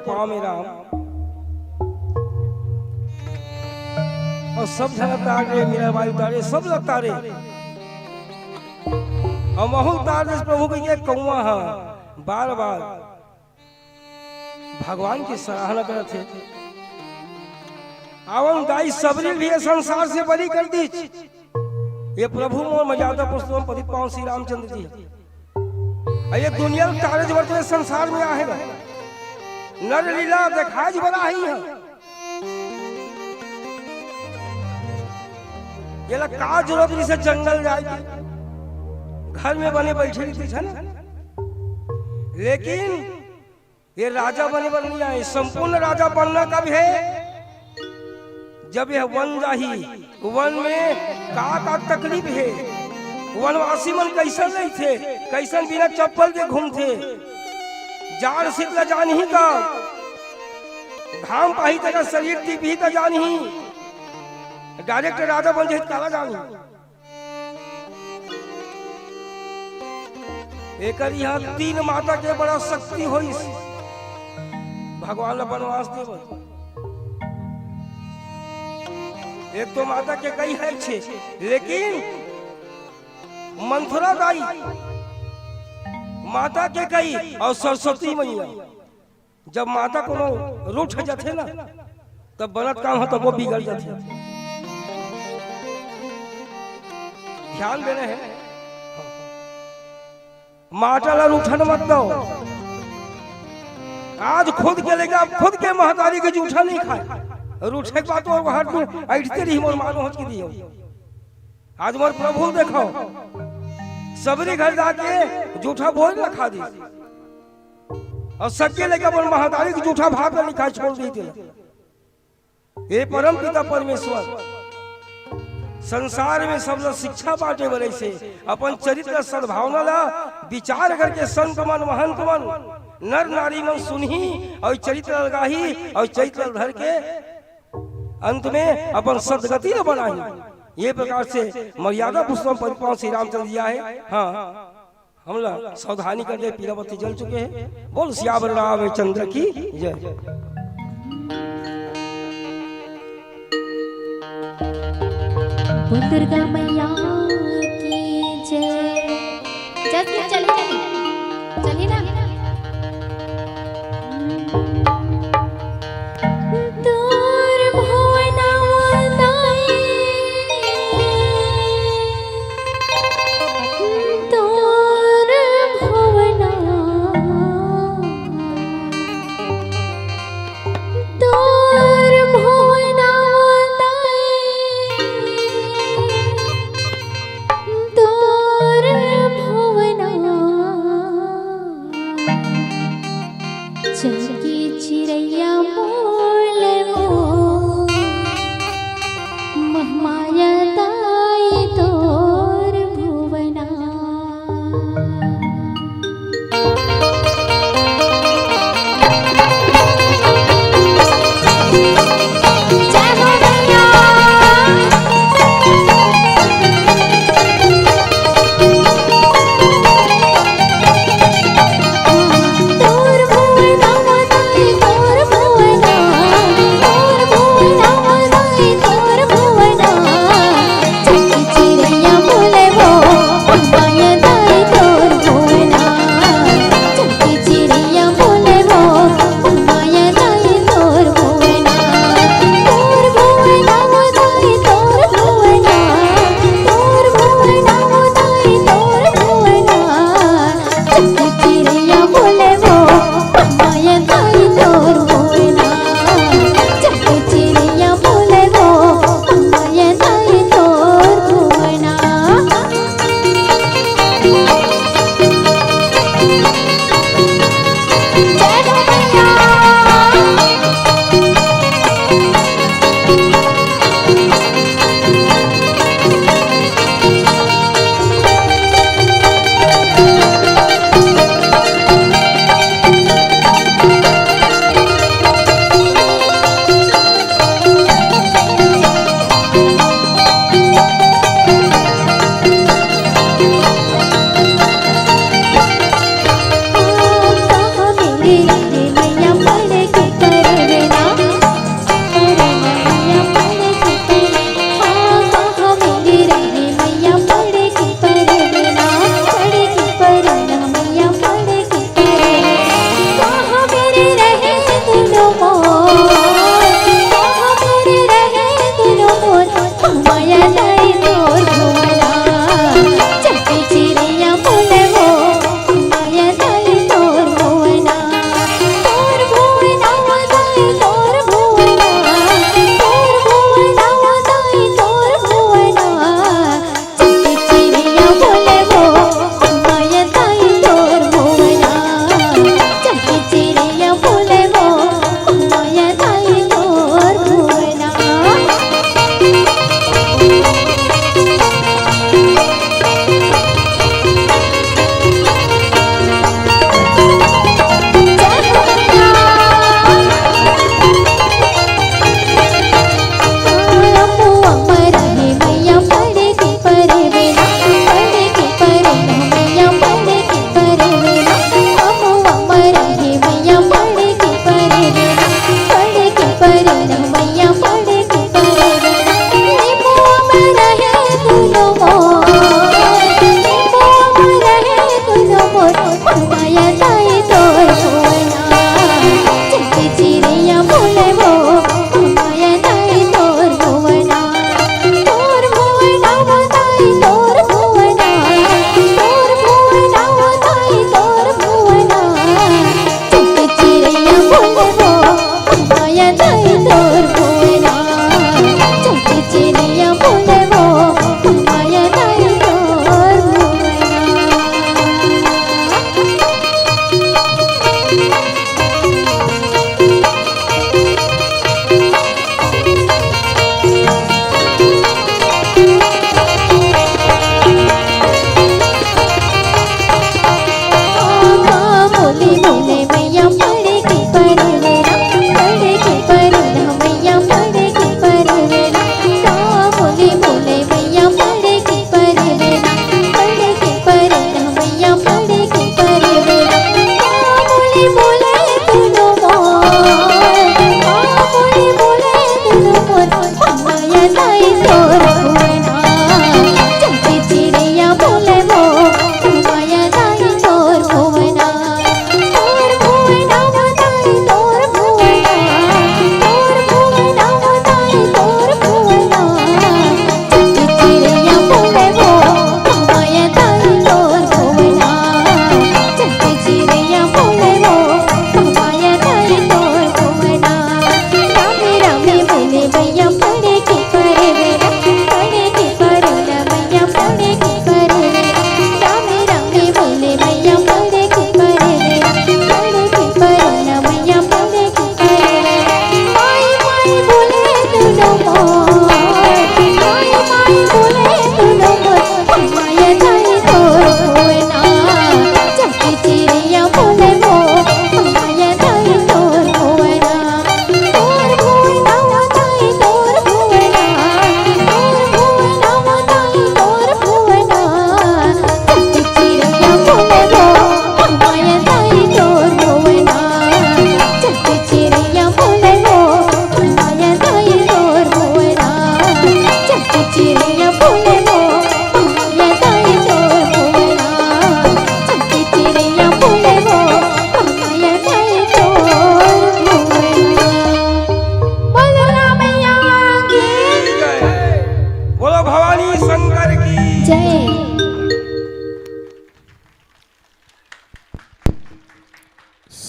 पाँव में राम। और सब जन तारे मेरा भाई तारे सब लोग तारे और महू तारे प्रभु के ये कौआ हाँ बार बार भगवान की सराहना करते थे। आवन दाई सबरी भी संसार से बरी कर दी। ये प्रभु मोर मर्यादा पुरुषोत्तम पतित पावन श्री रामचंद्र जी ये दुनिया तारे वर्तमान संसार में आएगा नर लीला दिखाई बड़ा ही है। ये लग का जरूरत से जंगल जाएगी घर में बने बैठे रहती ना। लेकिन ये राजा बने बन नहीं आए। संपूर्ण राजा बनना कब है जब यह वन जाही। वन में का तकलीफ है। वनवासी मन कैसन नहीं थे कैसन बिना चप्पल के घूमते जाड़ शीतला जान ही का घाम पाही तक शरीर टिपी का जान ही डायरेक्ट राजा बन जाए काला जानी। एक यहाँ 3 माता के बड़ा शक्ति हो भगवान वनवास देव। एक तो माता के कई है छे लेकिन मंथरा दाई माता के कई और सरस्वती मैया जब माता को रूठ जाते ना तब बनत काम हो तो वो बिगड़ जाते। ध्यान देना है माता ला रूठन मत दो। आज खुद के लेके आप खुद के महतारी के जूठा नहीं खाए रूठे के बात और हाथ में ऐठते रही मोर मानो होच के दियो। आज मोर प्रभु देखो सबरी घर जाके जूठा भोज न खा दी और सके लेके अपन महतारी के जूठा भात नहीं खा छोड़ दी थी। ये परम पिता परमेश्वर संसार में सब लोग शिक्षा बांटे वाले से अपन चरित्र सद्भावना ला विचार करके संत मन महंत मन नर नारी मन सुनही और चरित्र लगाही और चरित्र धर के अंत में अपन सदगति न बनाही। ये प्रकार से मर्यादा पुरुषोत्तम पतित पावन श्री रामचंद्र जी आए। हाँ हम लोग सावधानी करके पीरावती जल चुके हैं। बोल सियावर रामचंद्र की जय। दुर्गा मैया की जय। चलिए चलिए ना। दूर भुवना दाई दूर भुवना दूर भुवना दाई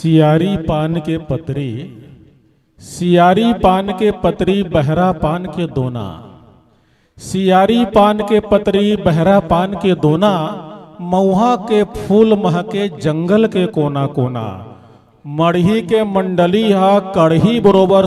सियारी पान के पतरी, सियारी पान के पतरी बहरा पान के दोना, सियारी पान के पतरी बहरा पान के दोना, मऊहा के फूल महके जंगल के कोना कोना, मड़ही के मंडली हा कड़ही बरोबर